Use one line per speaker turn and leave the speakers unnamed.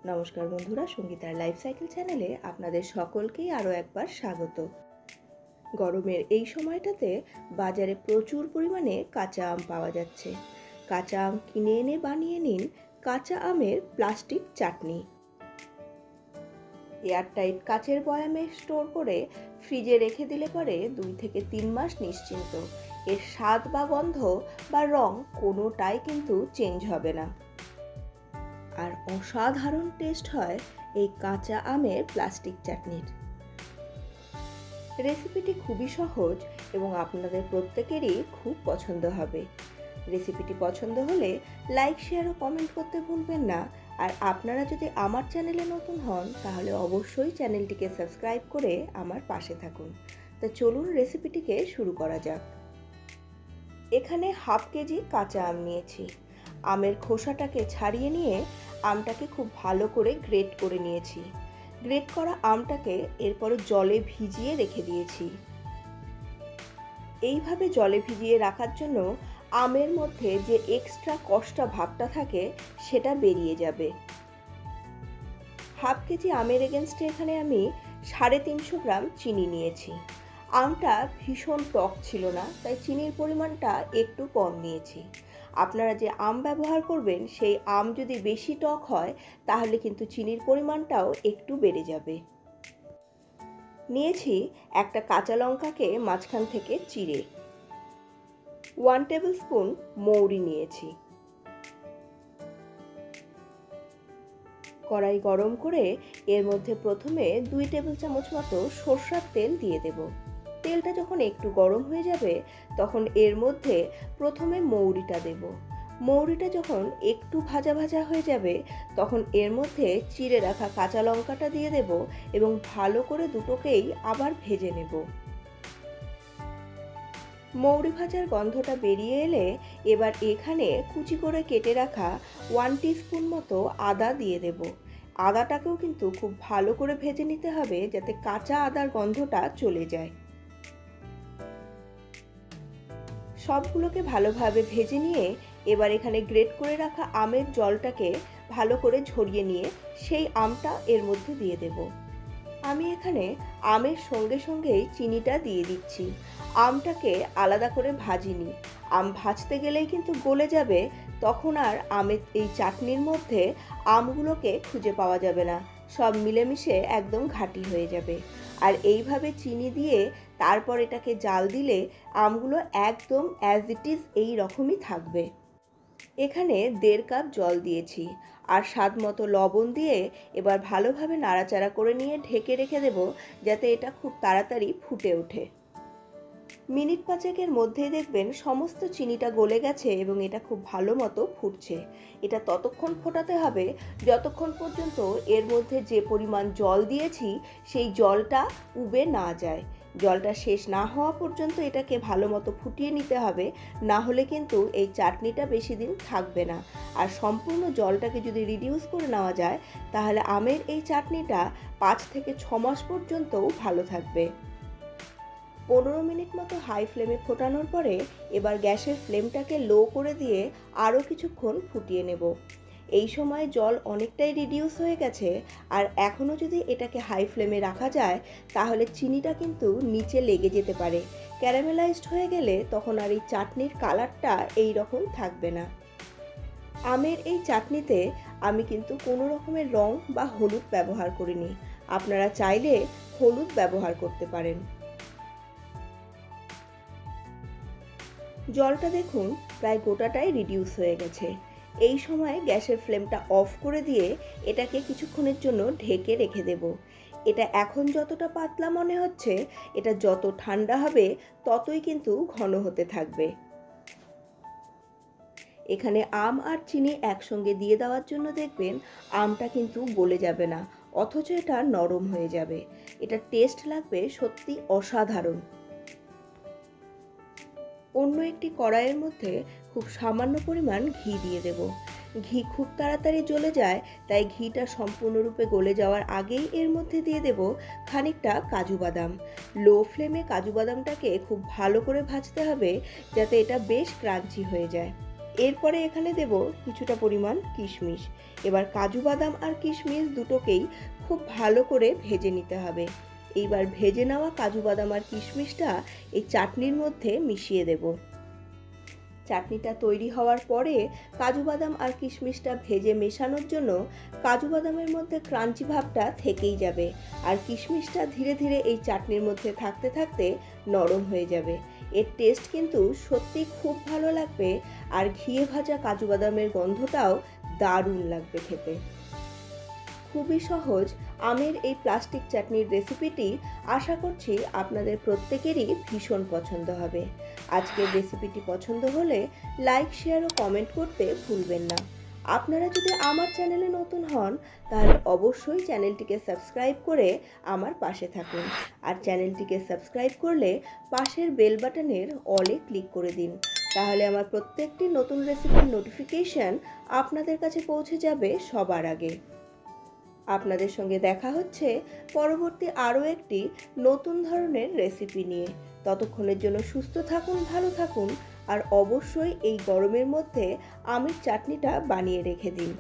নমস্কার বন্ধুরা, সঙ্গীতার life cycle চ্যানেলে আপনাদের সকলকেই আরও একবার স্বাগত। গরমের এই সময়টাতে বাজারে প্রচুর পরিমাণে কাঁচা আম পাওয়া যাচ্ছে। কাঁচা আম কিনে এনে বানিয়ে নিন কাঁচা আমের প্লাস্টিক চাটনি। এয়ারটাইট কাচের বয়ামে স্টোর করে ফ্রিজে রেখে দিলে পরে 2 থেকে 3 মাস নিশ্চিন্ত। এর স্বাদ বা গন্ধ বা রং কোনোটাই কিন্তু চেঞ্জ হবে না। আর অসাধারণ টেস্ট হয় এই কাঁচা আমের প্লাস্টিক চাটনির। রেসিপিটি খুবই সহজ এবং আপনাদের প্রত্যেকেরই খুব পছন্দ হবে। রেসিপিটি পছন্দ হলে লাইক, শেয়ার ও কমেন্ট করতে ভুলবেন না। আর আপনারা যদি আমার চ্যানেলে নতুন হন তাহলে অবশ্যই চ্যানেলটিকে সাবস্ক্রাইব করে আমার পাশে থাকুন। তো চলুন রেসিপিটিকে শুরু করা যাক। এখানে হাফ কেজি কাঁচা আম নিয়েছি। আমের খোসাটাকে ছাড়িয়ে নিয়ে আমটাকে খুব ভালো করে গ্রেট করে নিয়েছি। গ্রেট করা আমটাকে এরপরে জলে ভিজিয়ে রেখে দিয়েছি। এইভাবে জলে ভিজিয়ে রাখার জন্য আমের মধ্যে যে এক্সট্রা কষ্টা ভাবটা থাকে সেটা বেরিয়ে যাবে। হাফ কেজি আমের এগেনস্টে এখানে আমি 350 গ্রাম চিনি নিয়েছি। আমটা ভীষণ টক ছিল না, তাই চিনির পরিমাণটা একটু কম নিয়েছি। আপনারা যে আম ব্যবহার করবেন সেই আম যদি বেশি টক হয় তাহলে কিন্তু চিনির পরিমাণটাও একটু বেড়ে যাবে। নিয়েছি একটা কাঁচা লঙ্কাকে মাঝখান থেকে চিড়ে। 1 টেবিল স্পুন মৌরি নিয়েছি। কড়াই গরম করে এর মধ্যে প্রথমে 2 টেবিল চামচ মতো সরষের তেল দিয়ে দেব। তেলটা যখন একটু গরম হয়ে যাবে তখন এর মধ্যে প্রথমে মৌরিটা দেব। মৌরিটা যখন একটু ভাজা ভাজা হয়ে যাবে তখন এর মধ্যে চিড়ে রাখা কাঁচা লঙ্কাটা দিয়ে দেব এবং ভালো করে দুটোকেই আবার ভেজে নেব। মৌরি ভাজার গন্ধটা বেরিয়ে এলে এবার এখানে কুচি করে কেটে রাখা 1 টিস্পুন মতো আদা দিয়ে দেব। আদাটাকেও কিন্তু খুব ভালো করে ভেজে নিতে হবে যাতে কাঁচা আদার গন্ধটা চলে যায়। সবগুলোকে ভালোভাবে ভেজে নিয়ে এবার এখানে গ্রেট করে রাখা আমের জলটাকে ভালো করে ঝরিয়ে নিয়ে সেই আমটা এর মধ্যে দিয়ে দেব। আমি এখানে আমের সঙ্গে সঙ্গেই চিনিটা দিয়ে দিচ্ছি। আমটাকে আলাদা করে ভাজিনি। আম ভাজতে গেলেই কিন্তু গলে যাবে, তখন আর আমের এই চাটনির মধ্যে আমগুলোকে খুঁজে পাওয়া যাবে না, সব মিলেমিশে একদম ঘাঁটি হয়ে যাবে। আর এইভাবে চিনি দিয়ে তারপর এটাকে জাল দিলে আমগুলো একদম অ্যাজ ইট ইজ এই রকমই থাকবে। এখানে 1.5 কাপ জল দিয়েছি আর স্বাদ মতো লবণ দিয়ে এবার ভালোভাবে নাড়াচাড়া করে নিয়ে ঢেকে রেখে দেব যাতে এটা খুব তাড়াতাড়ি ফুটে ওঠে। মিনিট 5-এর মধ্যেই দেখবেন সমস্ত চিনিটা গলে গেছে এবং এটা খুব ভালো মতো ফুটছে। এটা ততক্ষণ ফোটাতে হবে যতক্ষণ পর্যন্ত এর মধ্যে যে পরিমাণ জল দিয়েছি সেই জলটা উবে না যায়। জলটা শেষ না হওয়া পর্যন্ত এটাকে ভালো মতো ফুটিয়ে নিতে হবে, না হলে কিন্তু এই চাটনিটা বেশি দিন থাকবে না। আর সম্পূর্ণ জলটাকে যদি রিডিউস করে নেওয়া যায় তাহলে আমের এই চাটনিটা 5 থেকে 6 মাস পর্যন্তও ভালো থাকবে। 15 মিনিট মতো হাই ফ্লেমে ফোটানোর পরে এবার গ্যাসের ফ্লেমটাকে লো করে দিয়ে আরও কিছুক্ষণ ফুটিয়ে নেব। এই সময় জল অনেকটাই রিডিউস হয়ে গেছে আর এখনও যদি এটাকে হাই ফ্লেমে রাখা যায় তাহলে চিনিটা কিন্তু নিচে লেগে যেতে পারে। ক্যারামেলাইজড হয়ে গেলে তখন আর এই চাটনির কালারটা এই রকম থাকবে না। আমের এই চাটনিতে আমি কিন্তু কোনো রকমের রং বা হলুদ ব্যবহার করিনি। আপনারা চাইলে হলুদ ব্যবহার করতে পারেন। জলটা দেখুন প্রায় গোটাটাই রিডিউস হয়ে গেছে। এই সময় গ্যাসের ফ্লেমটা অফ করে দিয়ে এটাকে কিছুক্ষণের জন্য ঢেকে রেখে দেব। এটা এখন যতটা পাতলা মনে হচ্ছে, এটা যত ঠান্ডা হবে ততই কিন্তু ঘন হতে থাকবে। এখানে আম আর চিনি একসঙ্গে দিয়ে দেওয়ার জন্য দেখবেন আমটা কিন্তু গলে যাবে না, অথচ এটা নরম হয়ে যাবে। এটা টেস্ট লাগবে সত্যি অসাধারণ। অন্য একটি কড়াইয়ের মধ্যে খুব সামান্য পরিমাণ ঘি দিয়ে দেব। ঘি খুব তাড়াতাড়ি জ্বলে যায়, তাই ঘিটা সম্পূর্ণরূপে গলে যাওয়ার আগেই এর মধ্যে দিয়ে দেব খানিকটা কাজু বাদাম। লো ফ্লেমে কাজু বাদামটাকে খুব ভালো করে ভাজতে হবে যাতে এটা বেশ ক্রাঞ্চি হয়ে যায়। এরপরে এখানে দেব কিছুটা পরিমাণ কিশমিশ। এবার কাজু বাদাম আর কিশমিশ দুটোকেই খুব ভালো করে ভেজে নিতে হবে। এইবার ভেজে নেওয়া কাজু বাদাম আর কিশমিশটা এই চাটনির মধ্যে মিশিয়ে দেব। চাটনিটা তৈরি হওয়ার পরে কাজু বাদাম আর কিশমিশটা ভেজে মেশানোর জন্য কাজু বাদামের মধ্যে ক্রাঞ্চি ভাবটা থেকেই যাবে, আর কিশমিশটা ধীরে ধীরে এই চাটনির মধ্যে থাকতে থাকতে নরম হয়ে যাবে। এর টেস্ট কিন্তু সত্যি খুব ভালো লাগবে, আর ঘিয়ে ভাজা কাজু বাদামের গন্ধটাও দারুণ লাগবে খেতে। খুবই সহজ আমের এই প্লাস্টিক চাটনির রেসিপিটি আশা করছি আপনাদের প্রত্যেকেরই ভীষণ পছন্দ হবে। আজকের রেসিপিটি পছন্দ হলে লাইক, শেয়ার ও কমেন্ট করতে ভুলবেন না। আপনারা যদি আমার চ্যানেলে নতুন হন তাহলে অবশ্যই চ্যানেলটিকে সাবস্ক্রাইব করে আমার পাশে থাকুন, আর চ্যানেলটিকে সাবস্ক্রাইব করলে পাশের বেল বাটনের অলে ক্লিক করে দিন। তাহলে আমার প্রত্যেকটি নতুন রেসিপির নোটিফিকেশন আপনাদের কাছে পৌঁছে যাবে সবার আগে। আপনাদের সঙ্গে দেখা হচ্ছে পরবর্তী আরও একটি নতুন ধরনের রেসিপি নিয়ে। ততক্ষণের জন্য সুস্থ থাকুন, ভালো থাকুন, আর অবশ্যই এই গরমের মধ্যে আমের চাটনিটা বানিয়ে রেখে দিন।